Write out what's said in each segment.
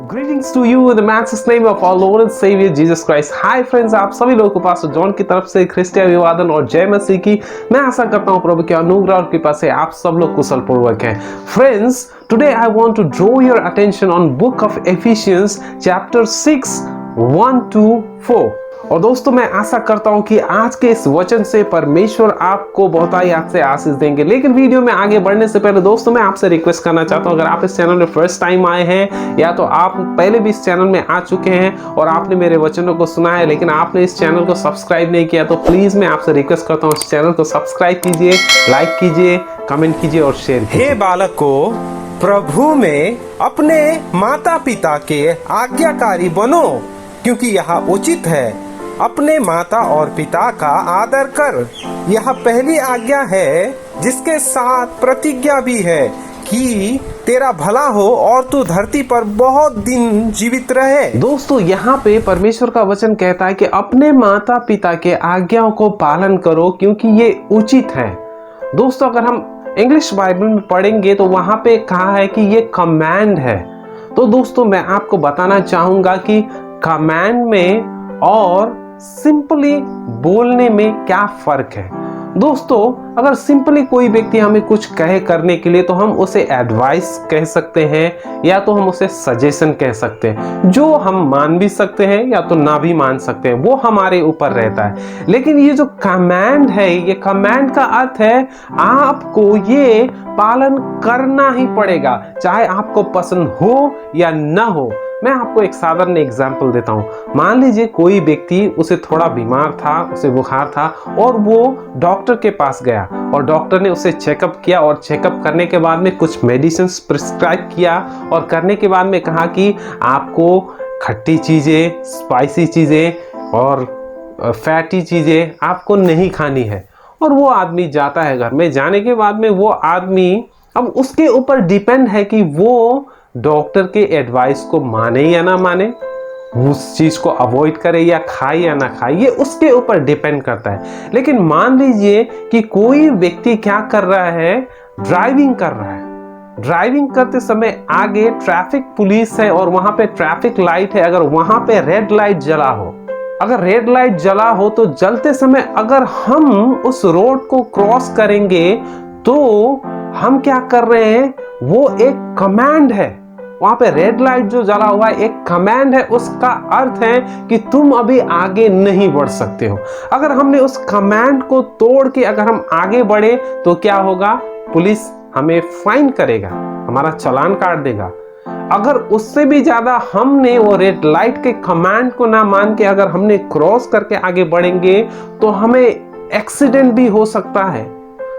Greetings to you in the matchless name of our Lord and Savior Jesus Christ. Hi friends, आप सभी लोगों को pastor John की तरफ से ख्रिस्टिया अभिवादन और जय मसीह की। मैं आशा करता हूँ प्रभु के अनुग्रह और कृपा से आप सब लोग कुशल पूर्वक हैं। Friends, today I want to draw your attention on book of Ephesians chapter 6 1 to 4। और दोस्तों मैं आशा करता हूं कि आज के इस वचन से परमेश्वर आपको बहुत ही आज से आशीष देंगे। लेकिन वीडियो में आगे बढ़ने से पहले दोस्तों मैं आपसे रिक्वेस्ट करना चाहता हूं, अगर आप इस चैनल में फर्स्ट टाइम आए हैं या तो आप पहले भी इस चैनल में आ चुके हैं और आपने मेरे वचनों को सुना है लेकिन आपने इस चैनल को सब्सक्राइब नहीं किया, तो प्लीज मैं आपसे रिक्वेस्ट करता हूँ इस चैनल को सब्सक्राइब कीजिए, लाइक कीजिए, कमेंट कीजिए और शेयर कीजिए। हे बालकों, प्रभु में अपने माता पिता के आज्ञाकारी बनो, क्योंकि यह उचित है। अपने माता और पिता का आदर कर, यह पहली आज्ञा है, जिसके साथ प्रतिज्ञा भी है कि तेरा भला हो और तू धरती पर बहुत दिन जीवित रहे। दोस्तों यहाँ पे परमेश्वर का वचन कहता है कि अपने माता पिता के आज्ञाओं को पालन करो क्योंकि ये उचित है। दोस्तों अगर हम इंग्लिश बाइबल में पढ़ेंगे तो वहां पे कहा है कि ये कमांड है। तो दोस्तों मैं आपको बताना चाहूंगा कि कमांड में और सिंपली बोलने में क्या फर्क है। दोस्तों अगर सिंपली कोई व्यक्ति हमें कुछ कहे करने के लिए तो हम उसे एडवाइस कह सकते हैं या तो हम उसे सजेशन कह सकते हैं, जो हम मान भी सकते हैं या तो ना भी मान सकते हैं, वो हमारे ऊपर रहता है। लेकिन ये जो कमांड है, ये कमांड का अर्थ है आपको ये पालन करना ही पड़ेगा, चाहे आपको पसंद हो या ना हो। मैं आपको एक साधारण एग्जाम्पल देता हूं। मान लीजिए कोई व्यक्ति, उसे थोड़ा बीमार था, उसे बुखार था और वो डॉक्टर के पास गया और डॉक्टर ने उसे चेकअप किया और चेकअप करने के बाद में कुछ मेडिसिन प्रिस्क्राइब किया और करने के बाद में कहा कि आपको खट्टी चीज़ें, स्पाइसी चीज़ें और फैटी चीज़ें आपको नहीं खानी है। और वो आदमी जाता है घर में। जाने के बाद में वो आदमी, अब उसके ऊपर डिपेंड है कि वो डॉक्टर के एडवाइस को माने या ना माने, उस चीज को अवॉइड करे या खाए या ना खाए, ये उसके ऊपर डिपेंड करता है। लेकिन मान लीजिए कि कोई व्यक्ति क्या कर रहा है, ड्राइविंग कर रहा है। ड्राइविंग करते समय आगे ट्रैफिक पुलिस है और वहां पे ट्रैफिक लाइट है। अगर वहां पे रेड लाइट जला हो, अगर रेड लाइट जला हो तो जलते समय अगर हम उस रोड को क्रॉस करेंगे तो हम क्या कर रहे हैं, वो एक कमांड है। वहां पे रेड लाइट जो जला हुआ है एक कमांड है, उसका अर्थ है कि तुम अभी आगे नहीं बढ़ सकते हो। अगर हमने उस कमांड को तोड़ के अगर हम आगे बढ़े तो क्या होगा, पुलिस हमें फाइन करेगा, हमारा चालान काट देगा। अगर उससे भी ज्यादा हमने वो रेड लाइट के कमांड को ना मान के अगर हमने क्रॉस करके आगे बढ़ेंगे तो हमें एक्सीडेंट भी हो सकता है,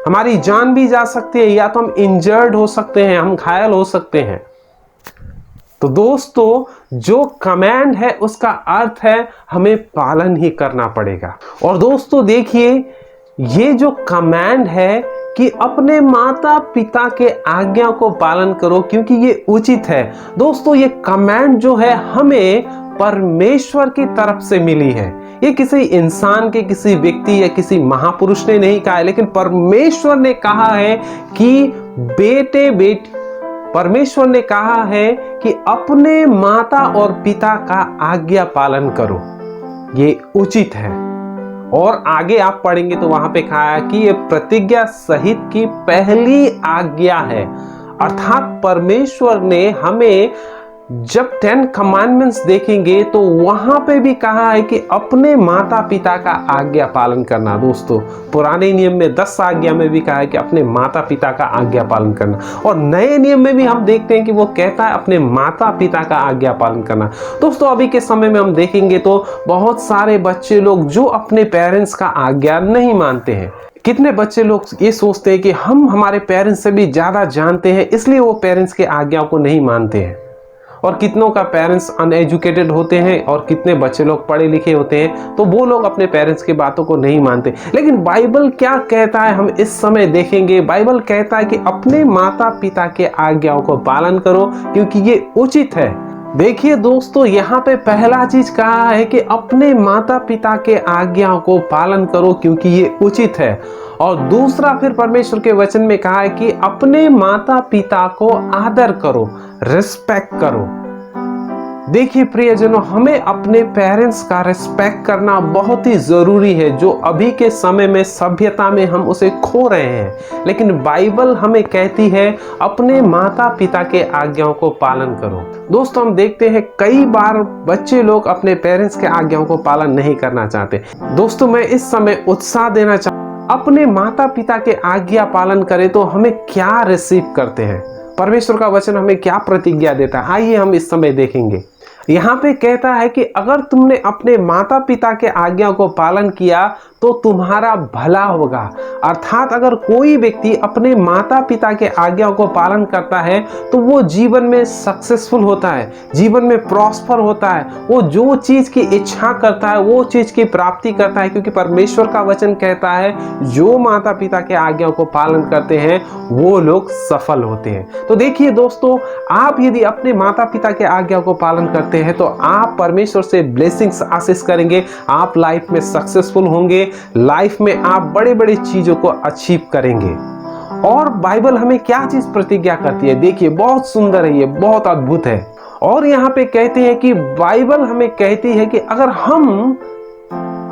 हमारी जान भी जा सकती है, या तो हम इंजर्ड हो सकते हैं, हम घायल हो सकते हैं। तो दोस्तों जो कमांड है उसका अर्थ है हमें पालन ही करना पड़ेगा। और दोस्तों देखिए, ये जो कमांड है कि अपने माता पिता के आज्ञा को पालन करो क्योंकि ये उचित है। दोस्तों ये कमांड जो है हमें परमेश्वर की तरफ से मिली है। ये किसी इंसान के, किसी व्यक्ति या किसी महापुरुष ने नहीं कहा है, लेकिन परमेश्वर ने कहा है कि बेटे बेटी, परमेश्वर ने कहा है कि अपने माता और पिता का आज्ञा पालन करो, ये उचित है। और आगे आप पढ़ेंगे तो वहां पे कहा है कि ये प्रतिज्ञा सहित की पहली आज्ञा है। अर्थात परमेश्वर ने हमें, जब 10 कमांडमेंट्स देखेंगे तो वहां पे भी कहा है कि अपने माता पिता का आज्ञा पालन करना। दोस्तों पुराने नियम में 10 आज्ञा में भी कहा है कि अपने माता पिता का आज्ञा पालन करना, और नए नियम में भी हम देखते हैं कि वो कहता है अपने माता पिता का आज्ञा पालन करना। दोस्तों अभी के समय में हम देखेंगे तो बहुत सारे बच्चे लोग जो अपने पेरेंट्स का आज्ञा नहीं मानते हैं। कितने बच्चे लोग ये सोचते हैं कि हम हमारे पेरेंट्स से भी ज्यादा जानते हैं, इसलिए वो पेरेंट्स के आज्ञा को नहीं मानते हैं। और कितनों का पेरेंट्स अनएजुकेटेड होते हैं और कितने बच्चे लोग पढ़े लिखे होते हैं, तो वो लोग अपने पेरेंट्स की बातों को नहीं मानते। लेकिन बाइबल क्या कहता है हम इस समय देखेंगे। बाइबल कहता है कि अपने माता पिता के आज्ञाओं को पालन करो क्योंकि ये उचित है। देखिए दोस्तों यहाँ पे पहला चीज कहा है कि अपने माता पिता के आज्ञाओं को पालन करो क्योंकि ये उचित है। और दूसरा फिर परमेश्वर के वचन में कहा है कि अपने माता पिता को आदर करो, रिस्पेक्ट करो। देखिए प्रियजनों, हमें अपने पेरेंट्स का रिस्पेक्ट करना बहुत ही ज़रूरी है, जो अभी के समय में सभ्यता में हम उसे खो रहे हैं। लेकिन बाइबल हमें कहती है अपने माता पिता के आज्ञाओं को पालन करो। दोस्तों, हम देखते हैं कई बार बच्चे लोग अपने पेरेंट्स के आज्ञाओं को पालन नहीं करना चाहते। दोस्तों, मैं इस समय उत्साह देना अपने माता पिता के आज्ञा पालन करें तो हमें क्या रिसीव करते हैं। परमेश्वर का वचन हमें क्या प्रतिज्ञा देता है, आइए हम इस समय देखेंगे। यहाँ पे कहता है कि अगर तुमने अपने माता पिता के आज्ञा को पालन किया तो तुम्हारा भला होगा। अर्थात अगर कोई व्यक्ति अपने माता पिता के आज्ञाओं को पालन करता है तो वो जीवन में सक्सेसफुल होता है, जीवन में प्रॉस्पर होता है। वो जो चीज की इच्छा करता है वो चीज की प्राप्ति करता है, क्योंकि परमेश्वर का वचन कहता है जो माता पिता के आज्ञाओं को पालन करते हैं वो लोग सफल होते हैं। तो देखिए दोस्तों, आप यदि अपने माता पिता के आज्ञाओं को पालन करते हैं तो आप परमेश्वर से ब्लेसिंग्स आशीष करेंगे, आप लाइफ में सक्सेसफुल होंगे, लाइफ में आप बड़े बड़े चीजों को अचीव करेंगे। और बाइबल हमें क्या चीज प्रतिज्ञा करती है, देखिए बहुत सुंदर है, ये बहुत अद्भुत है। और यहाँ पे कहते हैं कि बाइबल हमें कहती है कि अगर हम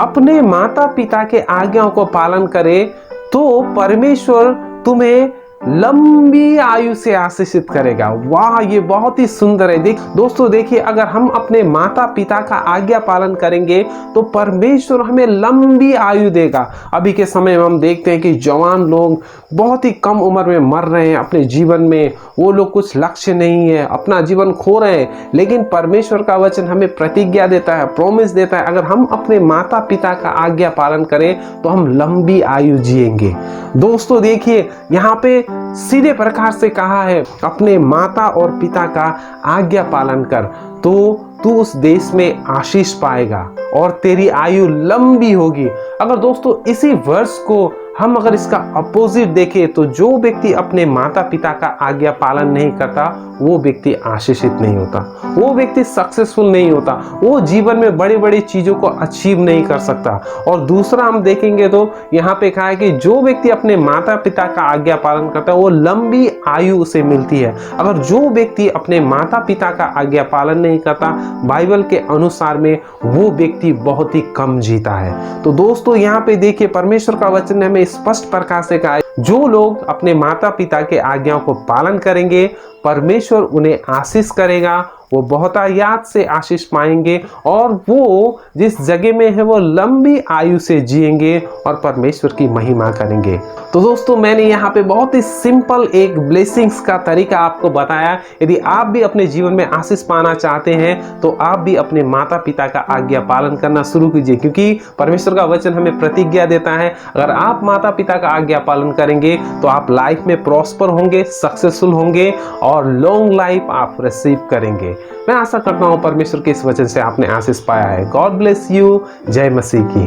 अपने माता पिता के आज्ञाओं को पालन करें तो परमेश्वर तुम्हें लंबी आयु से आशीषित करेगा। वाह, ये बहुत ही सुंदर है। दोस्तों देखिए, अगर हम अपने माता पिता का आज्ञा पालन करेंगे तो परमेश्वर हमें लंबी आयु देगा। अभी के समय में हम देखते हैं कि जवान लोग बहुत ही कम उम्र में मर रहे हैं अपने जीवन में, वो लोग कुछ लक्ष्य नहीं है, अपना जीवन खो रहे हैं। लेकिन परमेश्वर का वचन हमें प्रतिज्ञा देता है, प्रॉमिस देता है, अगर हम अपने माता पिता का आज्ञा पालन करें तो हम लंबी आयु जिएंगे। दोस्तों देखिए, यहाँ पे सीधे प्रकार से कहा है अपने माता और पिता का आज्ञा पालन कर तो तू उस देश में आशीष पाएगा और तेरी आयु लंबी होगी। अगर दोस्तों इसी वर्ष को हम अगर इसका अपोजिट देखें तो जो व्यक्ति अपने माता पिता का आज्ञा पालन नहीं करता वो व्यक्ति आशीषित नहीं होता, वो व्यक्ति सक्सेसफुल नहीं होता, वो जीवन में बड़ी बड़ी चीजों को अचीव नहीं कर सकता। और दूसरा हम देखेंगे तो यहाँ पे कहा है कि जो व्यक्ति अपने माता पिता का आज्ञा पालन करता है वो लंबी आयु उसे मिलती है। अगर जो व्यक्ति अपने माता पिता का आज्ञा पालन नहीं करता, बाइबल के अनुसार में वो व्यक्ति बहुत ही कम जीता है। तो दोस्तों यहाँ पे देखिए, परमेश्वर का वचन ने हमें स्पष्ट प्रकार से कहा है जो लोग अपने माता पिता के आज्ञाओं को पालन करेंगे परमेश्वर उन्हें आशीष करेगा, वो बहुतायात से आशीष पाएंगे और वो जिस जगह में है वो लंबी आयु से जिएंगे और परमेश्वर की महिमा करेंगे। तो दोस्तों मैंने यहाँ पे बहुत ही सिंपल एक ब्लेसिंग्स का तरीका आपको बताया। यदि आप भी अपने जीवन में आशीष पाना चाहते हैं तो आप भी अपने माता पिता का आज्ञा पालन करना शुरू कीजिए, क्योंकि परमेश्वर का वचन हमें प्रतिज्ञा देता है अगर आप माता पिता का आज्ञा पालन करेंगे तो आप लाइफ में प्रॉस्पर होंगे, सक्सेसफुल होंगे और लॉन्ग लाइफ आप रिसीव करेंगे। मैं आशा करता हूँ परमेश्वर के इस वचन से आपने आशीष पाया है। God bless you. जय मसीह की।